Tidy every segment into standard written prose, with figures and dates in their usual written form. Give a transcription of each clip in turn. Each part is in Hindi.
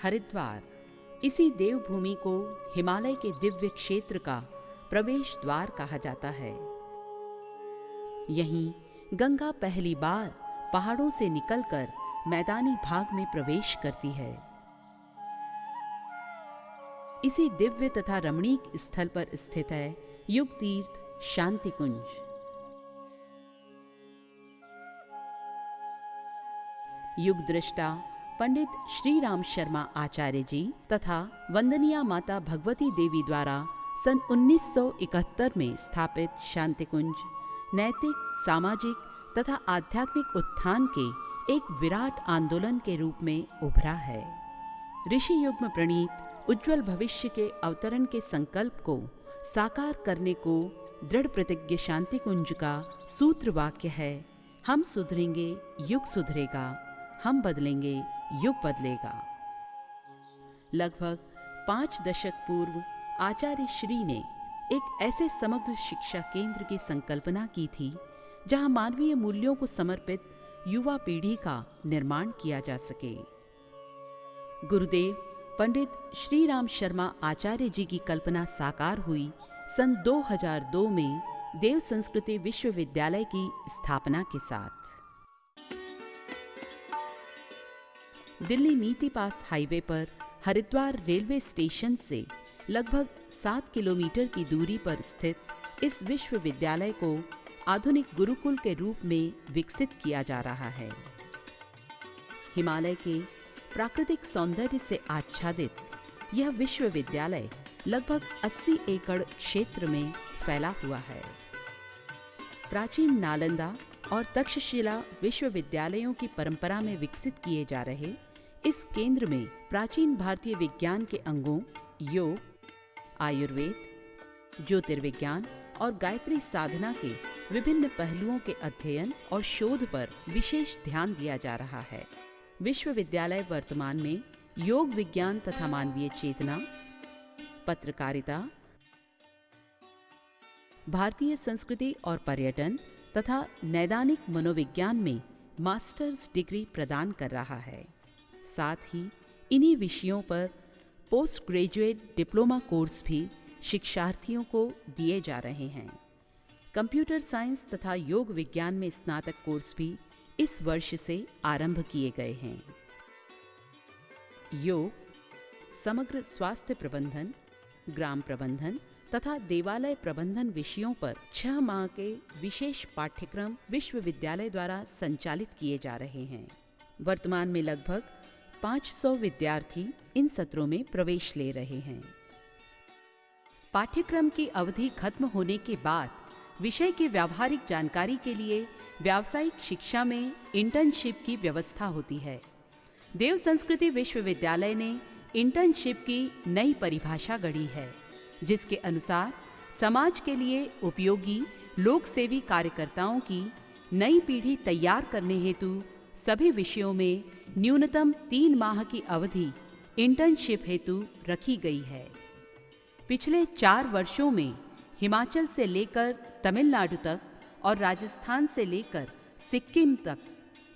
हरिद्वार, इसी देवभूमि को हिमालय के दिव्य क्षेत्र का प्रवेश द्वार कहा जाता है। यहीं गंगा पहली बार पहाड़ों से निकलकर मैदानी भाग में प्रवेश करती है। इसी दिव्य तथा रमणीक स्थल पर स्थित है युग तीर्थ शांति कुंज। युग दृष्टा पंडित श्री राम शर्मा आचार्य जी तथा वंदनीय माता भगवती देवी द्वारा सन 1971 में स्थापित शांति कुंज नैतिक, सामाजिक तथा आध्यात्मिक उत्थान के एक विराट आंदोलन के रूप में उभरा है। ऋषि युग में प्रणीत उज्जवल भविष्य के अवतरण के संकल्प को साकार करने को दृढ़ प्रतिज्ञ शांति कुंज का सूत्र वाक्य है, हम सुधरेंगे युग सुधरेगा, हम बदलेंगे युग बदलेगा। लगभग 5 दशक पूर्व आचार्य श्री ने एक ऐसे समग्र शिक्षा केंद्र की संकल्पना की थी जहां मानवीय मूल्यों को समर्पित युवा पीढ़ी का निर्माण किया जा सके। गुरुदेव पंडित श्री राम शर्मा आचार्य जी की कल्पना साकार हुई सन 2002 में देव संस्कृति विश्वविद्यालय की स्थापना के साथ। दिल्ली नीति पास हाईवे पर हरिद्वार रेलवे स्टेशन से लगभग 7 किलोमीटर की दूरी पर स्थित इस विश्वविद्यालय को आधुनिक गुरुकुल के रूप में विकसित किया जा रहा है। हिमालय के प्राकृतिक सौंदर्य से आच्छादित यह विश्वविद्यालय लगभग 80 एकड़ क्षेत्र में फैला हुआ है। प्राचीन नालंदा और तक्षशिला विश्वविद्यालयों की परंपरा में विकसित किए जा रहे इस केंद्र में प्राचीन भारतीय विज्ञान के अंगों योग, आयुर्वेद, ज्योतिर्विज्ञान और गायत्री साधना के विभिन्न पहलुओं के अध्ययन और शोध पर विशेष ध्यान दिया जा रहा है। विश्वविद्यालय वर्तमान में योग विज्ञान तथा मानवीय चेतना, पत्रकारिता, भारतीय संस्कृति और पर्यटन तथा नैदानिक मनोविज्ञान में मास्टर्स डिग्री प्रदान कर रहा है। साथ ही इन्हीं विषयों पर पोस्ट ग्रेजुएट डिप्लोमा कोर्स भी शिक्षार्थियों को दिए जा रहे हैं। कंप्यूटर साइंस तथा योग विज्ञान में स्नातक कोर्स भी इस वर्ष से आरंभ किए गए हैं। योग, समग्र स्वास्थ्य प्रबंधन, ग्राम प्रबंधन तथा देवालय प्रबंधन विषयों पर 6 माह के विशेष पाठ्यक्रम विश्वविद्यालय द्वारा संचालित किए जा रहे हैं। वर्तमान में लगभग 500 विद्यार्थी इन सत्रों में प्रवेश ले रहे हैं। पाठ्यक्रम की अवधि खत्म होने के बाद विषय की व्यावहारिक जानकारी के लिए व्यावसायिक शिक्षा में इंटर्नशिप की व्यवस्था होती है। देव संस्कृति विश्वविद्यालय ने इंटर्नशिप की नई परिभाषा गढ़ी है, जिसके अनुसार समाज के लिए उपयोगी लोकसेवी कार्यकर्ताओं की नई पीढ़ी तैयार करने हेतु सभी विषयों में न्यूनतम 3 माह की अवधि इंटर्नशिप हेतु रखी गई है। पिछले 4 वर्षों में हिमाचल से लेकर तमिलनाडु तक और राजस्थान से लेकर सिक्किम तक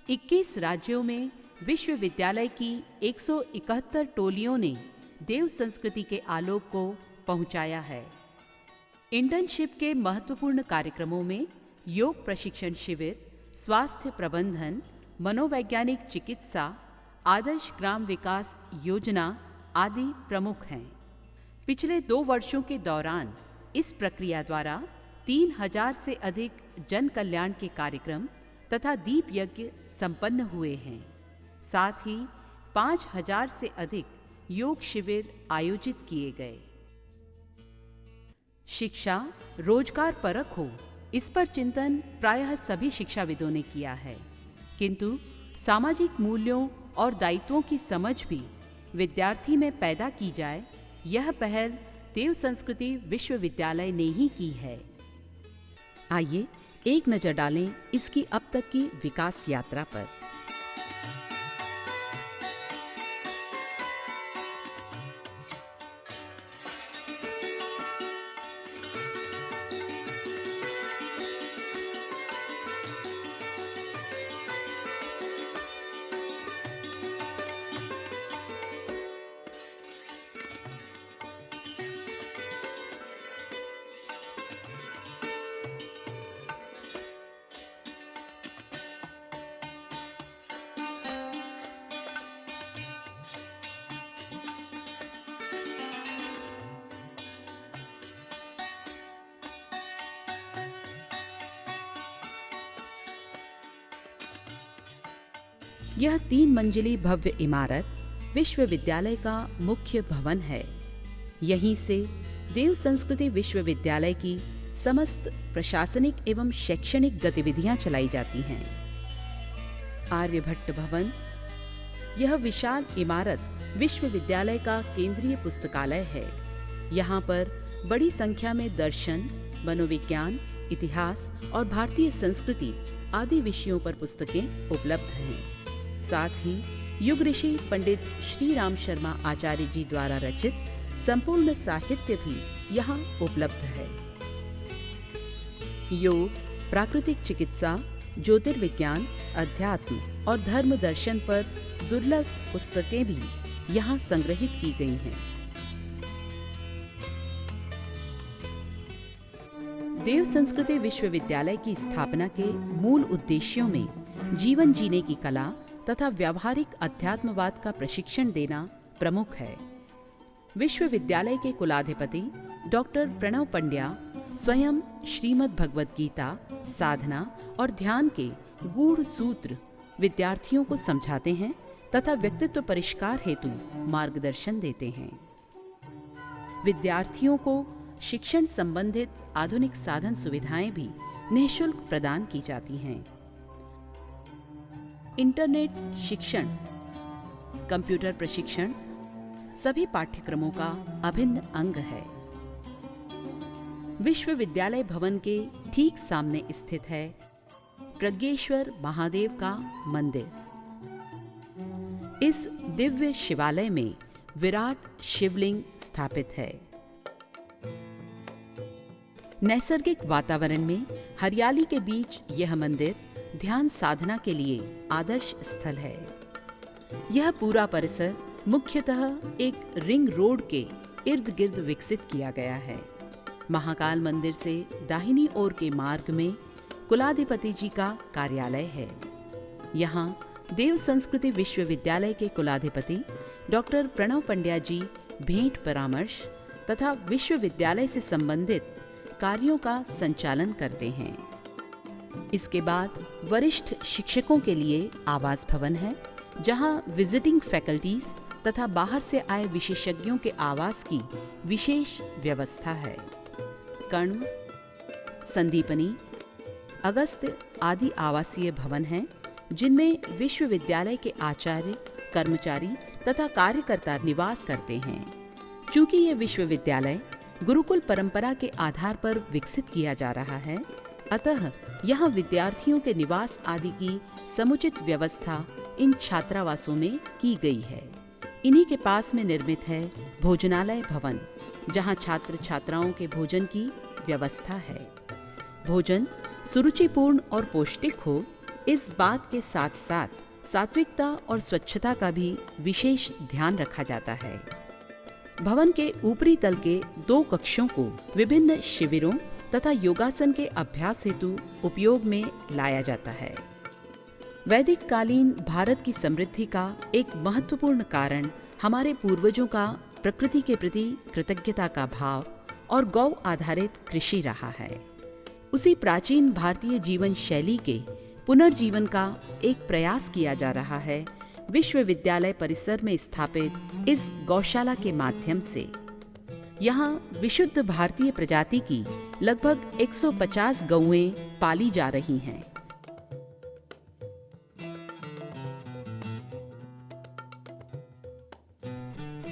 21 राज्यों में विश्वविद्यालय की 171 टोलियों ने देव संस्कृति के आलोक को पहुंचाया है। इंटर्नशिप के महत्वपूर्ण कार्यक्रमों में योग प्रशिक्षण शिविर, स्वास्थ्य प्रबंधन, मनोवैज्ञानिक चिकित्सा, आदर्श ग्राम विकास योजना आदि प्रमुख हैं। पिछले 2 वर्षों के दौरान इस प्रक्रिया द्वारा 3000 से अधिक जन कल्याण के कार्यक्रम तथा दीप यज्ञ संपन्न हुए हैं। साथ ही 5000 से अधिक योग शिविर आयोजित किए गए। शिक्षा रोजगार परक हो, इस पर चिंतन प्रायः सभी शिक्षाविदों ने किया है, किंतु सामाजिक मूल्यों और दायित्वों की समझ भी विद्यार्थी में पैदा की जाए, यह पहल देव संस्कृति विश्वविद्यालय ने ही की है। आइए एक नज़र डालें इसकी अब तक की विकास यात्रा पर। यह 3 मंजिली भव्य इमारत विश्वविद्यालय का मुख्य भवन है। यहीं से देव संस्कृति विश्वविद्यालय की समस्त प्रशासनिक एवं शैक्षणिक गतिविधियां चलाई जाती हैं। आर्यभट्ट भवन, यह विशाल इमारत विश्वविद्यालय का केंद्रीय पुस्तकालय है। यहाँ पर बड़ी संख्या में दर्शन, मनोविज्ञान, इतिहास और भारतीय संस्कृति आदि विषयों पर पुस्तकें उपलब्ध हैं। साथ ही युग ऋषि पंडित श्री राम शर्मा आचार्य जी द्वारा रचित संपूर्ण साहित्य भी यहाँ उपलब्ध है। योग, प्राकृतिक चिकित्सा, ज्योतिर्विज्ञान, अध्यात्म और धर्म दर्शन पर दुर्लभ पुस्तकें भी यहाँ संग्रहित की गई हैं। देव संस्कृति विश्वविद्यालय की स्थापना के मूल उद्देश्यों में जीवन जीने की कला तथा व्यावहारिक अध्यात्मवाद का प्रशिक्षण देना प्रमुख है। विश्वविद्यालय के कुलाधिपति डॉक्टर प्रणव पंड्या स्वयं श्रीमद् भगवद गीता, साधना और ध्यान के गूढ़ सूत्र विद्यार्थियों को समझाते हैं तथा व्यक्तित्व परिष्कार हेतु मार्गदर्शन देते हैं। विद्यार्थियों को शिक्षण संबंधित आधुनिक साधन सुविधाएं भी निःशुल्क प्रदान की जाती हैं। इंटरनेट शिक्षण, कंप्यूटर प्रशिक्षण सभी पाठ्यक्रमों का अभिन्न अंग है। विश्वविद्यालय भवन के ठीक सामने स्थित है प्रज्ञेश्वर महादेव का मंदिर। इस दिव्य शिवालय में विराट शिवलिंग स्थापित है। नैसर्गिक वातावरण में हरियाली के बीच यह मंदिर ध्यान साधना के लिए आदर्श स्थल है। यह पूरा परिसर मुख्यतः एक रिंग रोड के इर्द गिर्द विकसित किया गया है। महाकाल मंदिर से दाहिनी ओर के मार्ग में कुलाधिपति जी का कार्यालय है। यहाँ देव संस्कृति विश्वविद्यालय के कुलाधिपति डॉक्टर प्रणव पंड्या जी भेंट परामर्श तथा विश्वविद्यालय से संबंधित कार्यों का संचालन करते हैं। इसके बाद वरिष्ठ शिक्षकों के लिए आवास भवन है, जहां विजिटिंग फैकल्टीज तथा बाहर से आए विशेषज्ञों के आवास की विशेष व्यवस्था है। कण्व, संदीपनी, अगस्त्य आदि आवासीय भवन हैं, जिनमें विश्वविद्यालय के आचार्य, कर्मचारी तथा कार्यकर्ता निवास करते हैं। चूंकि ये विश्वविद्यालय गुरुकुल परंपरा के आधार पर विकसित किया जा रहा है, अतः यहाँ विद्यार्थियों के निवास आदि की समुचित व्यवस्था इन छात्रावासों में की गई है। इन्हीं के पास में निर्मित है भोजनालय भवन, जहाँ छात्र छात्राओं के भोजन की व्यवस्था है। भोजन सुरुचिपूर्ण और पौष्टिक हो, इस बात के साथ साथ सात्विकता और स्वच्छता का भी विशेष ध्यान रखा जाता है। भवन के ऊपरी तल के 2 कक्षों को विभिन्न शिविरों तथा योगासन के अभ्यास हेतु उपयोग में लाया जाता है। वैदिक कालीन भारत की समृद्धि का एक महत्वपूर्ण कारण हमारे पूर्वजों का प्रकृति के प्रति कृतज्ञता का भाव और गौ आधारित कृषि रहा है। उसी प्राचीन भारतीय जीवन शैली के पुनर्जीवन का एक प्रयास किया जा रहा है विश्वविद्यालय परिसर में स्थापित इस गौशाला के माध्यम से। यहाँ विशुद्ध भारतीय प्रजाति की लगभग 150 गौएं पाली जा रही हैं।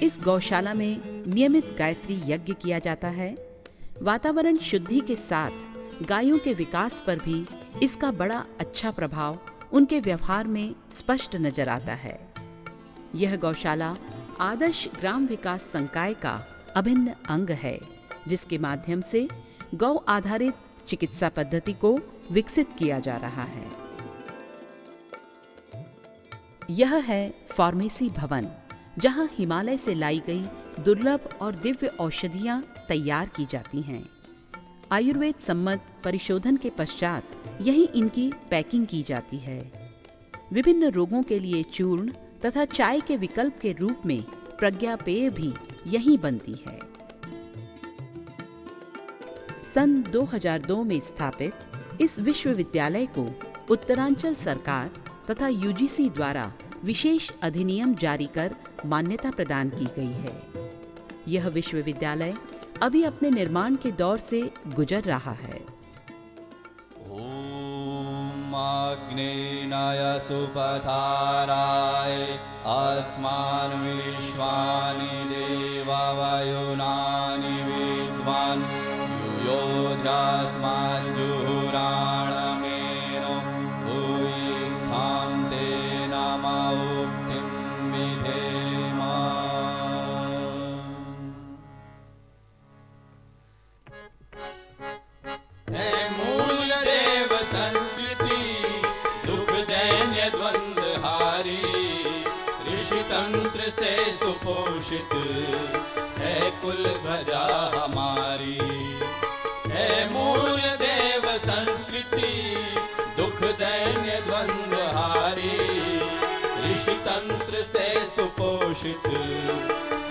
इस गौशाला में नियमित गायत्री यज्ञ किया जाता है। वातावरण शुद्धि के साथ गायों के विकास पर भी इसका बड़ा अच्छा प्रभाव उनके व्यवहार में स्पष्ट नजर आता है। यह गौशाला आदर्श ग्राम विकास संकाय का अभिन्न अंग है, जिसके माध्यम से गौ आधारित चिकित्सा पद्धति को विकसित किया जा रहा है। यह है फार्मेसी भवन, जहां हिमालय से लाई गई दुर्लभ और दिव्य औषधियां तैयार की जाती हैं। आयुर्वेद सम्मत परिशोधन के पश्चात यही इनकी पैकिंग की जाती है। विभिन्न रोगों के लिए चूर्ण तथा चाय के विकल्प के रूप में प्रज्ञा पेय भी यहीं बनती है। सन 2002 में स्थापित इस विश्वविद्यालय को उत्तरांचल सरकार तथा यूजीसी द्वारा विशेष अधिनियम जारी कर मान्यता प्रदान की गई है। यह विश्वविद्यालय अभी अपने निर्माण के दौर से गुजर रहा है। ओम अग्नेनाय सुपथाराय अस्मान् विश्वानि देवा वयुनानि विद्वान् युयोध्यास्माज्जुहुराणमेनो भूयिष्ठां ते नमोक्तिं विधेम। हे मूल देव संस्कृति दुख दैन्य द्वंद हारी, ऋषि तंत्र से सुपोषित है कुल ध्वजा हमारी। हे मूल देव संस्कृति दुख दैन्य द्वंद हारी, ऋषि तंत्र से सुपोषित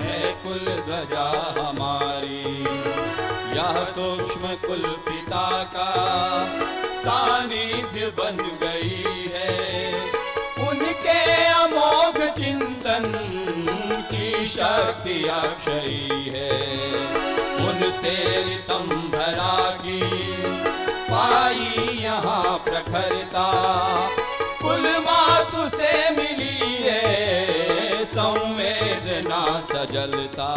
है कुल ध्वजा हमारी। यह सूक्ष्म कुल पिता का सानिध्य बन गई है, उनके अमोघ चिंतन की शक्ति अक्षयी है। उनसे ऋतंभरा की पाई यहाँ प्रखरता, कुल मातु से मिली है संवेदना सजलता।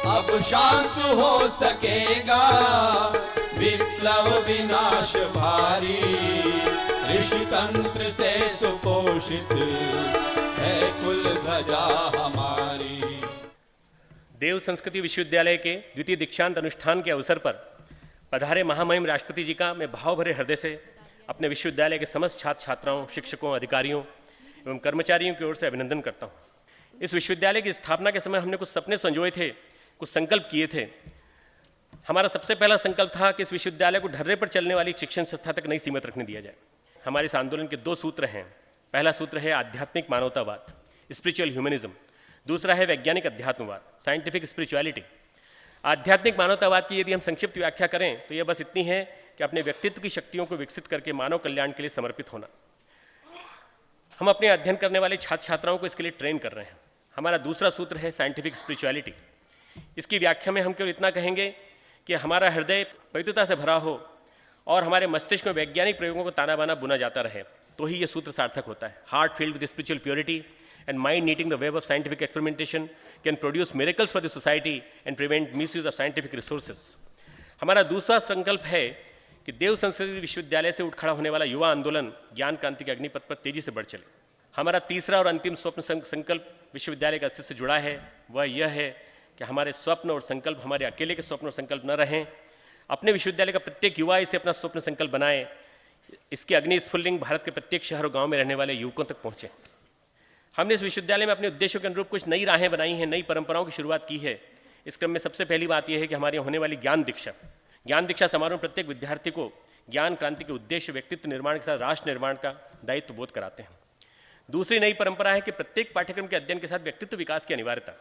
अब शांत हो सकेगा विप्लव विनाश भारी, ऋषि तंत्र से सुपोषित है कुल ध्वजा हमारी। देव संस्कृति विश्वविद्यालय के द्वितीय दीक्षांत अनुष्ठान के अवसर पर पधारे महामहिम राष्ट्रपति जी का मैं भाव भरे हृदय से अपने विश्वविद्यालय के समस्त छात्र छात्राओं, शिक्षकों, अधिकारियों एवं कर्मचारियों की ओर से अभिनंदन करता हूँ। इस विश्वविद्यालय की स्थापना के समय हमने कुछ सपने संजोए थे, कुछ संकल्प किए थे। हमारा सबसे पहला संकल्प था कि इस विश्वविद्यालय को ढर्रे पर चलने वाली शिक्षण संस्था तक नहीं सीमित रखने दिया जाए। हमारे इस आंदोलन के 2 सूत्र हैं। पहला सूत्र है आध्यात्मिक मानवतावाद, स्पिरिचुअल ह्यूमनिज्म। दूसरा है वैज्ञानिक अध्यात्मवाद, साइंटिफिक स्पिरिचुअलिटी। आध्यात्मिक मानवतावाद की यदि हम संक्षिप्त व्याख्या करें तो यह बस इतनी है कि अपने व्यक्तित्व की शक्तियों को विकसित करके मानव कल्याण के लिए समर्पित होना। हम अपने अध्ययन करने वाले छात्र छात्राओं को इसके लिए ट्रेन कर रहे हैं। हमारा दूसरा सूत्र है साइंटिफिक स्पिरिचुअलिटी। इसकी व्याख्या में हम केवल इतना कहेंगे कि हमारा हृदय पवित्रता से भरा हो और हमारे मस्तिष्क में वैज्ञानिक प्रयोगों को ताना बाना बुना जाता रहे, तो ही यह सूत्र सार्थक होता है। Heart filled with spiritual purity and mind knitting the web of scientific experimentation can produce miracles for the society and prevent misuse of scientific resources. हमारा दूसरा संकल्प है कि देव संस्कृति विश्वविद्यालय से उठ खड़ा होने वाला युवा आंदोलन ज्ञान क्रांति के अग्निपथ पर तेजी से बढ़ चले। हमारा तीसरा और अंतिम स्वप्न संकल्प विश्वविद्यालय का अस्तित्व से जुड़ा है, वह यह है कि हमारे स्वप्न और संकल्प हमारे अकेले के स्वप्न और संकल्प न रहें। अपने विश्वविद्यालय का प्रत्येक युवा इसे अपना स्वप्न संकल्प बनाए। इसके अग्नि स्फुल्लिंग भारत के प्रत्येक शहर और गाँव में रहने वाले युवकों तक पहुँचे। हमने इस विश्वविद्यालय में अपने उद्देश्यों के अनुरूप कुछ नई राहें बनाई हैं, नई परंपराओं की शुरुआत की है। इस क्रम में सबसे पहली बात यह है कि हमारे यहाँ होने वाली ज्ञान दीक्षा समारोह प्रत्येक विद्यार्थी को ज्ञान क्रांति के उद्देश्य, व्यक्तित्व निर्माण के साथ राष्ट्र निर्माण का दायित्व बोध कराते हैं। दूसरी नई परंपरा है कि प्रत्येक पाठ्यक्रम के अध्ययन के साथ व्यक्तित्व विकास की अनिवार्यता,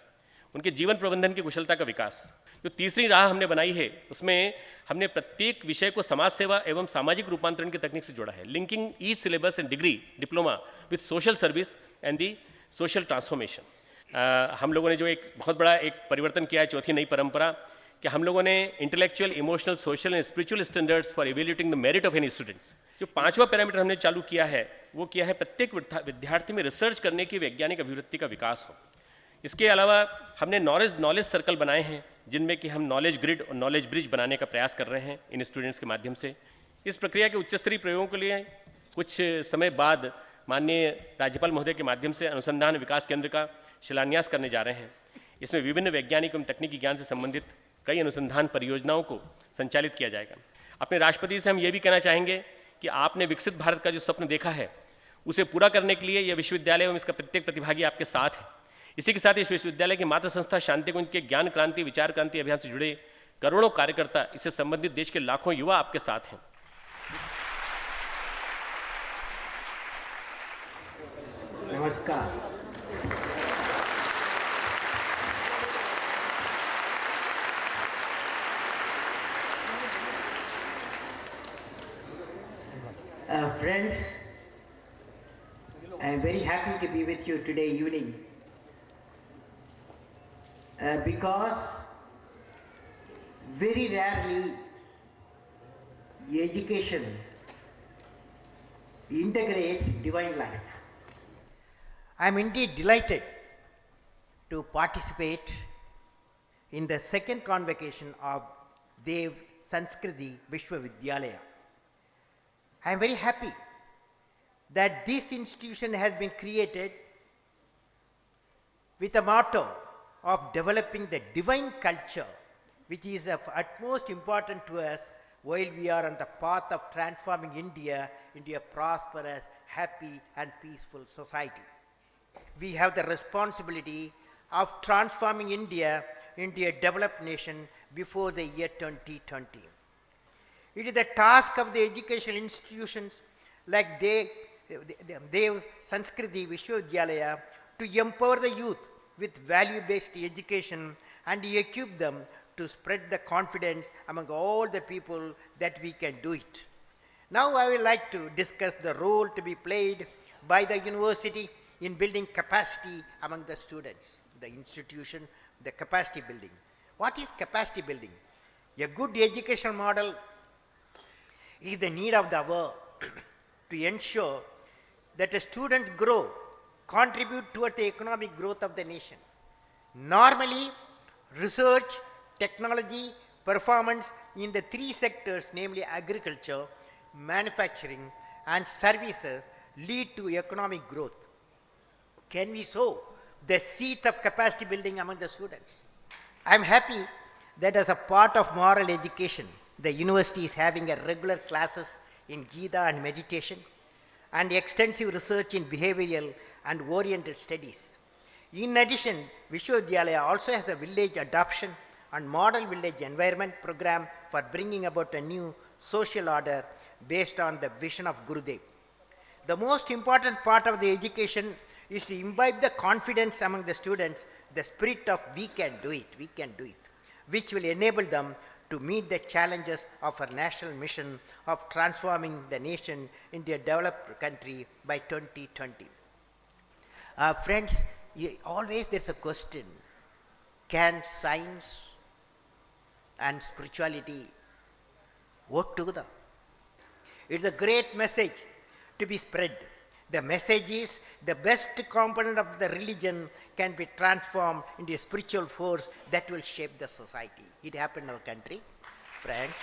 उनके जीवन प्रबंधन की कुशलता का विकास। जो तीसरी राह हमने बनाई है उसमें हमने प्रत्येक विषय को समाज सेवा एवं सामाजिक रूपांतरण की तकनीक से जोड़ा है। Linking each syllabus and degree diploma with social service and the social transformation. हम लोगों ने जो एक बहुत बड़ा एक परिवर्तन किया है, चौथी नई परंपरा, कि हम लोगों ने intellectual, emotional, social and spiritual standards for evaluating the merit of any students. जो 5वां पैरामीटर हमने चालू किया है वो किया है प्रत्येक विद्यार्थी में रिसर्च करने की वैज्ञानिक अभिवृत्ति का विकास हो। इसके अलावा हमने नॉलेज सर्कल बनाए हैं जिनमें कि हम नॉलेज ग्रिड और नॉलेज ब्रिज बनाने का प्रयास कर रहे हैं इन स्टूडेंट्स के माध्यम से। इस प्रक्रिया के उच्च स्तरीय प्रयोगों के लिए कुछ समय बाद माननीय राज्यपाल महोदय के माध्यम से अनुसंधान विकास केंद्र का शिलान्यास करने जा रहे हैं। इसमें विभिन्न वैज्ञानिक एवं तकनीकी ज्ञान से संबंधित कई अनुसंधान परियोजनाओं को संचालित किया जाएगा। अपने राष्ट्रपति से हम ये भी कहना चाहेंगे कि आपने विकसित भारत का जो स्वप्न देखा है उसे पूरा करने के लिए यह विश्वविद्यालय एवं इसका प्रत्येक प्रतिभागी आपके साथ है। इसी के साथ इस विश्वविद्यालय की मातृ संस्था शांतिकुंज के ज्ञान क्रांति, विचार क्रांति अभियान से जुड़े करोड़ों कार्यकर्ता, इससे संबंधित देश के लाखों युवा आपके साथ हैं। नमस्कार। Friends, I am very happy to be with you today evening because very rarely education integrates divine life. I am indeed delighted to participate in the second convocation of Dev Sanskriti Vishwavidyalaya. I am very happy that this institution has been created with a motto of developing the divine culture, which is of utmost importance to us while we are on the path of transforming India into a prosperous, happy and peaceful society. We have the responsibility of transforming India into a developed nation before the year 2020. It is the task of the educational institutions like Dev Sanskriti Vishwavidyalaya to empower the youth with value-based education and equip them to spread the confidence among all the people that we can do it. Now I would like to discuss the role to be played by the university in building capacity among the students, the institution, the capacity building. What is capacity building? A good educational model is the need of the hour to ensure that the students grow, contribute toward the economic growth of the nation. Normally, research, technology, performance in the three sectors, namely agriculture, manufacturing and services, lead to economic growth. Can we sow the seeds of capacity building among the students? I am happy that as a part of moral education, the university is having a regular classes in Gita and meditation and extensive research in behavioral and oriented studies. In addition, Vishwavidyalaya also has a village adoption and model village environment program for bringing about a new social order based on the vision of Gurudev. The most important part of the education is to imbibe the confidence among the students, the spirit of we can do it, which will enable them to meet the challenges of our national mission of transforming the nation into a developed country by 2020. Friends, always there's a question, can science and spirituality work together? It's a great message to be spread. The message is the best component of the religion can be transformed into a spiritual force that will shape the society. It happened in our country, friends.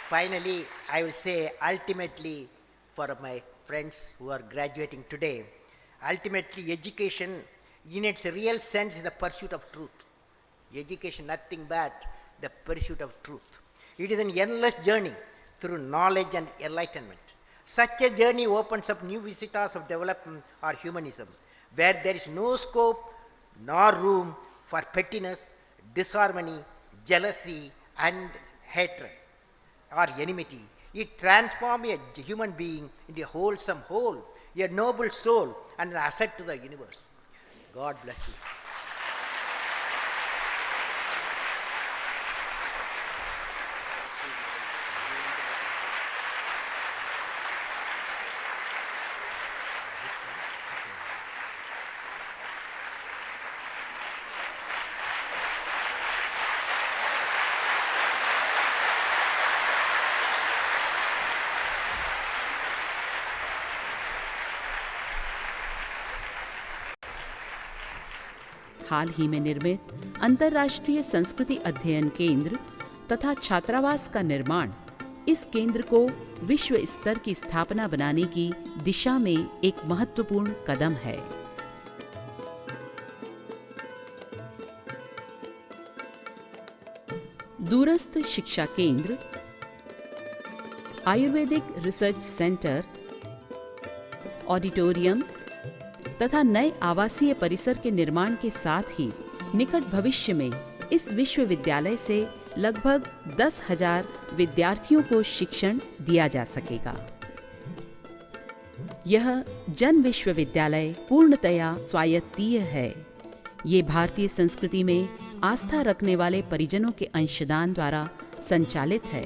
Finally, I will say ultimately for my friends who are graduating today, ultimately education in its real sense is the pursuit of truth. Education nothing but the pursuit of truth. It is an endless journey through knowledge and enlightenment. Such a journey opens up new vistas of development or humanism, where there is no scope nor room for pettiness, disharmony, jealousy, and hatred or enmity. It transforms a human being into a wholesome whole, a noble soul, and an asset to the universe. God bless you. हाल ही में निर्मित अंतर्राष्ट्रीय संस्कृति अध्ययन केंद्र तथा छात्रावास का निर्माण इस केंद्र को विश्व स्तर की स्थापना बनाने की दिशा में एक महत्वपूर्ण कदम है। दूरस्थ शिक्षा केंद्र, आयुर्वेदिक रिसर्च सेंटर, ऑडिटोरियम तथा नए आवासीय परिसर के निर्माण के साथ ही निकट भविष्य में इस विश्वविद्यालय से लगभग 10,000 विद्यार्थियों को शिक्षण दिया जा सकेगा। यह जन विश्वविद्यालय पूर्णतया स्वायत्तीय है। ये भारतीय संस्कृति में आस्था रखने वाले परिजनों के अंशदान द्वारा संचालित है।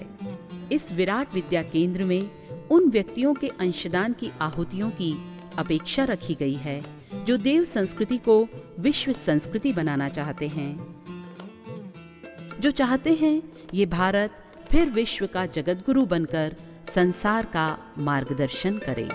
इस विराट विद्या केंद्र में उन व्यक्तियों के अंशदान की आहुतियों की अपेक्षा रखी गई है जो देव संस्कृति को विश्व संस्कृति बनाना चाहते हैं, जो चाहते हैं ये भारत फिर विश्व का जगतगुरु बनकर संसार का मार्गदर्शन करे।